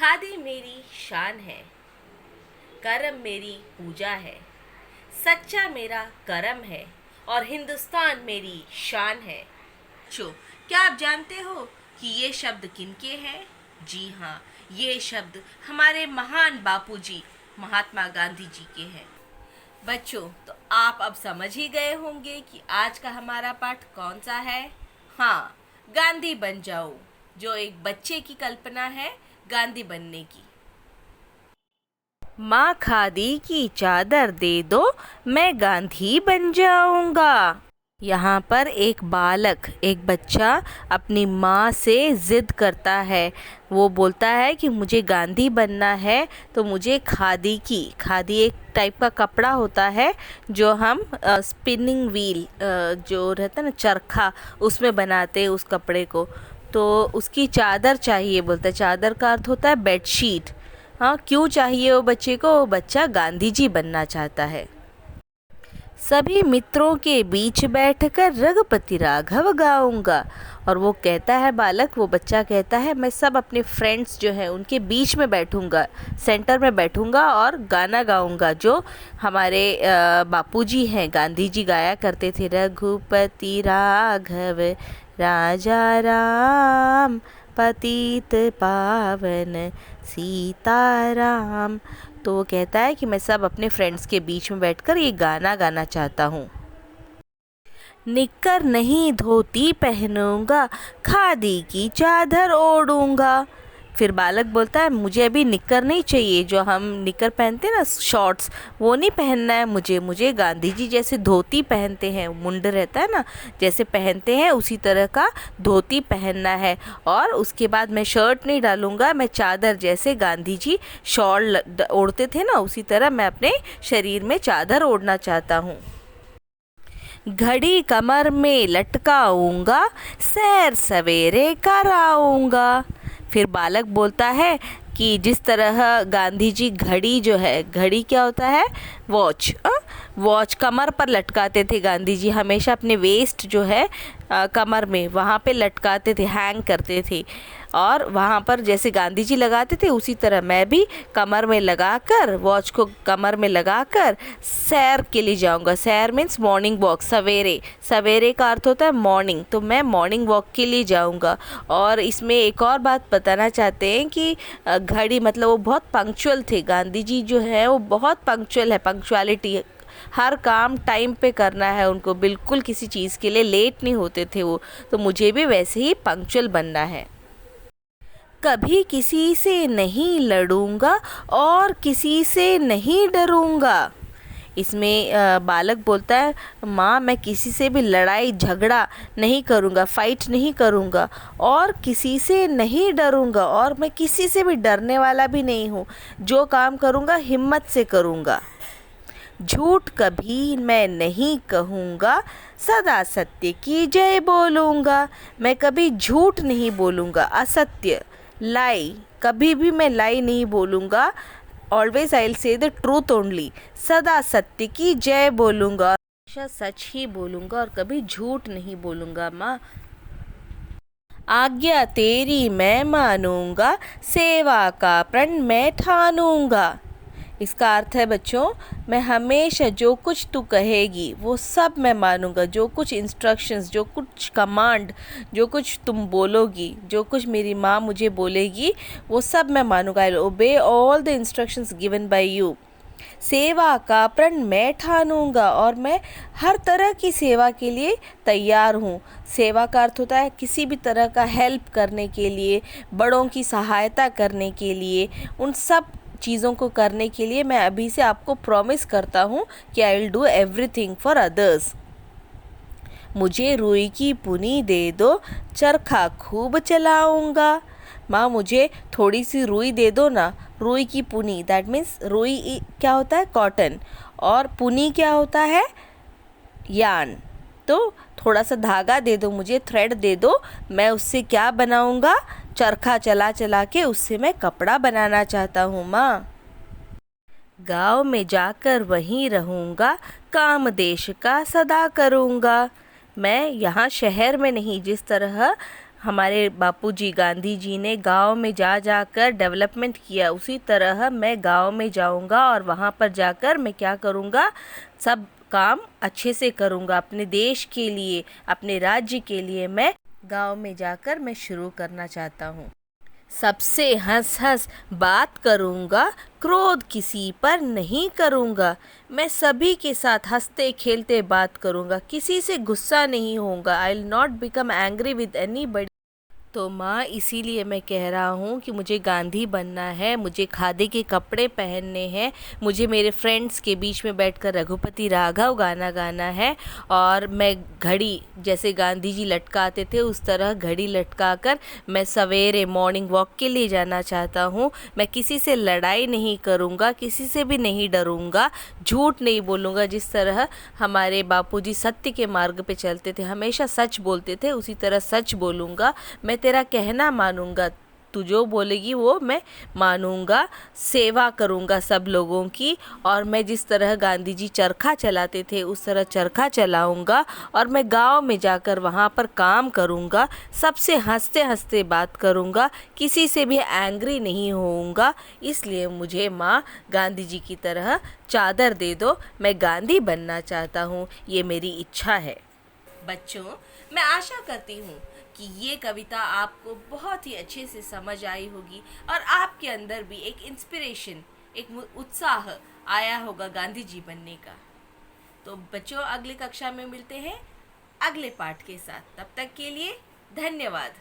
खादी मेरी शान है, करम मेरी पूजा है, सच्चा मेरा करम है और हिंदुस्तान मेरी शान है। क्या आप जानते हो कि ये शब्द किनके हैं? जी हाँ, ये शब्द हमारे महान बापूजी महात्मा गांधी जी के हैं। बच्चों, तो आप अब समझ ही गए होंगे कि आज का हमारा पाठ कौन सा है। हाँ, गांधी बन जाओ, जो एक बच्चे की कल्पना है गांधी बनने की। माँ खादी की चादर दे दो, मैं गांधी बन जाऊंगा। यहाँ पर एक बालक, एक बच्चा अपनी माँ से ज़िद करता है। वो बोलता है कि मुझे गांधी बनना है, तो मुझे खादी एक टाइप का कपड़ा होता है जो हम स्पिनिंग व्हील जो रहता है ना, चरखा, उसमें बनाते हैं उस कपड़े को। तो उसकी चादर चाहिए, बोलता है। चादर का अर्थ होता है बेडशीट। हाँ, क्यों चाहिए वो बच्चे को? वो बच्चा गांधी जी बनना चाहता है। सभी मित्रों के बीच बैठकर रघुपति राघव गाऊंगा। और वो कहता है, बालक, वो बच्चा कहता है, मैं सब अपने फ्रेंड्स जो हैं उनके बीच में बैठूंगा, सेंटर में बैठूंगा और गाना गाऊंगा जो हमारे बापूजी हैं, गांधी जी गाया करते थे। रघुपति राघव राजा राम, पतित पावन सीताराम। तो वो कहता है कि मैं सब अपने फ्रेंड्स के बीच में बैठकर ये गाना गाना चाहता हूँ। निक्कर नहीं धोती पहनूंगा, खादी की चादर ओढ़ूंगा। फिर बालक बोलता है, मुझे अभी निक्कर नहीं चाहिए, जो हम निक्कर पहनते हैं ना, शॉर्ट्स, वो नहीं पहनना है मुझे गांधी जी जैसे धोती पहनते हैं, मुंड रहता है ना, जैसे पहनते हैं उसी तरह का धोती पहनना है। और उसके बाद मैं शर्ट नहीं डालूंगा, मैं चादर, जैसे गांधी जी शॉल ओढ़ते थे ना, उसी तरह मैं अपने शरीर में चादर ओढ़ना चाहता हूँ। घड़ी कमर में लटकाऊंगा, सैर सवेरे कराऊंगा। फिर बालक बोलता है कि जिस तरह गांधी जी घड़ी जो है, घड़ी क्या होता है? वॉच। वॉच कमर पर लटकाते थे गांधी जी, हमेशा अपने वेस्ट जो है कमर में वहाँ पे लटकाते थे, हैंग करते थे। और वहाँ पर जैसे गांधी जी लगाते थे, उसी तरह मैं भी कमर में लगाकर, वॉच को कमर में लगाकर सैर के लिए जाऊँगा। सैर मीन्स मॉर्निंग वॉक, सवेरे। सवेरे का अर्थ होता है मॉर्निंग, तो मैं मॉर्निंग वॉक के लिए जाऊँगा। और इसमें एक और बात बताना चाहते हैं कि घड़ी मतलब वो बहुत पंक्चुअल थे। गांधी जी जो है वो बहुत पंक्चुअल है, पंक्चुअलिटी, हर काम टाइम पे करना है उनको, बिल्कुल किसी चीज़ के लिए लेट नहीं होते थे वो। तो मुझे भी वैसे ही पंक्चुअल बनना है। कभी किसी से नहीं लड़ूंगा और किसी से नहीं डरूंगा। इसमें बालक बोलता है, माँ, मैं किसी से भी लड़ाई झगड़ा नहीं करूँगा, फाइट नहीं करूँगा, और किसी से नहीं डरूँगा, और मैं किसी से भी डरने वाला भी नहीं हूँ। जो काम करूँगा हिम्मत से करूँगा। झूठ कभी मैं नहीं कहूँगा, सदा सत्य की जय बोलूँगा। मैं कभी झूठ नहीं बोलूँगा, असत्य, लाई, कभी भी मैं लाई नहीं बोलूँगा। Always I will say the truth only. सदा सत्य की जय बोलूँगा, हमेशा सच ही बोलूँगा और कभी झूठ नहीं बोलूँगा। माँ, आज्ञा तेरी मैं मानूँगा, सेवा का प्रण मैं ठानूँगा। इसका अर्थ है बच्चों, मैं हमेशा जो कुछ तू कहेगी वो सब मैं मानूंगा। जो कुछ इंस्ट्रक्शंस, जो कुछ कमांड, जो कुछ तुम बोलोगी, जो कुछ मेरी माँ मुझे बोलेगी, वो सब मैं मानूंगा। I will obey all the instructions given by you. सेवा का प्रण मैं ठानूंगा, और मैं हर तरह की सेवा के लिए तैयार हूँ। सेवा का अर्थ होता है किसी भी तरह का हेल्प करने के लिए, बड़ों की सहायता करने के लिए, उन सब चीज़ों को करने के लिए मैं अभी से आपको प्रॉमिस करता हूँ कि I will do everything for others. मुझे रुई की पुनी दे दो, चरखा खूब चलाऊँगा। माँ, मुझे थोड़ी सी रुई दे दो ना। रुई की पुनी, दैट मीन्स रुई क्या होता है? कॉटन। और पुनी क्या होता है? यार्न। तो थोड़ा सा धागा दे दो मुझे, थ्रेड दे दो, मैं उससे क्या बनाऊँगा? चरखा चला चला के उससे मैं कपड़ा बनाना चाहता हूँ। माँ, गाँव में जाकर वहीं रहूँगा, काम देश का सदा करूँगा। मैं यहाँ शहर में नहीं, जिस तरह हमारे बापूजी गांधी जी ने गांव में जा जाकर डेवलपमेंट किया, उसी तरह मैं गांव में जाऊंगा और वहां पर जाकर मैं क्या करूंगा, सब काम अच्छे से करूंगा अपने देश के लिए, अपने राज्य के लिए। मैं गांव में जाकर मैं शुरू करना चाहता हूँ। सबसे हंस हंस बात करूंगा, क्रोध किसी पर नहीं करूंगा। मैं सभी के साथ हंसते खेलते बात करूंगा, किसी से गुस्सा नहीं होऊंगा। I will not become angry with any. तो माँ, इसीलिए मैं कह रहा हूँ कि मुझे गांधी बनना है, मुझे खादी के कपड़े पहनने हैं, मुझे मेरे फ्रेंड्स के बीच में बैठकर रघुपति राघव गाना गाना है, और मैं घड़ी जैसे गांधी जी लटकाते थे उस तरह घड़ी लटका कर मैं सवेरे मॉर्निंग वॉक के लिए जाना चाहता हूँ। मैं किसी से लड़ाई नहीं करूँगा, किसी से भी नहीं डरूँगा, झूठ नहीं बोलूँगा। जिस तरह हमारे बापूजी सत्य के मार्ग पे चलते थे, हमेशा सच बोलते थे, उसी तरह सच बोलूँगा। मैं तेरा कहना मानूंगा, तू जो बोलेगी वो मैं मानूंगा। सेवा करूंगा सब लोगों की, और मैं जिस तरह गांधी जी चरखा चलाते थे उस तरह चरखा चलाऊंगा, और मैं गांव में जाकर वहाँ पर काम करूंगा, सबसे हंसते हंसते बात करूंगा, किसी से भी एंग्री नहीं होऊंगा। इसलिए मुझे माँ गांधी जी की तरह चादर दे दो, मैं गांधी बनना चाहता हूँ, ये मेरी इच्छा है। बच्चों, मैं आशा करती हूँ कि ये कविता आपको बहुत ही अच्छे से समझ आई होगी और आपके अंदर भी एक इंस्पिरेशन, एक उत्साह आया होगा गांधी जी बनने का। तो बच्चों, अगली कक्षा में मिलते हैं अगले पाठ के साथ। तब तक के लिए धन्यवाद।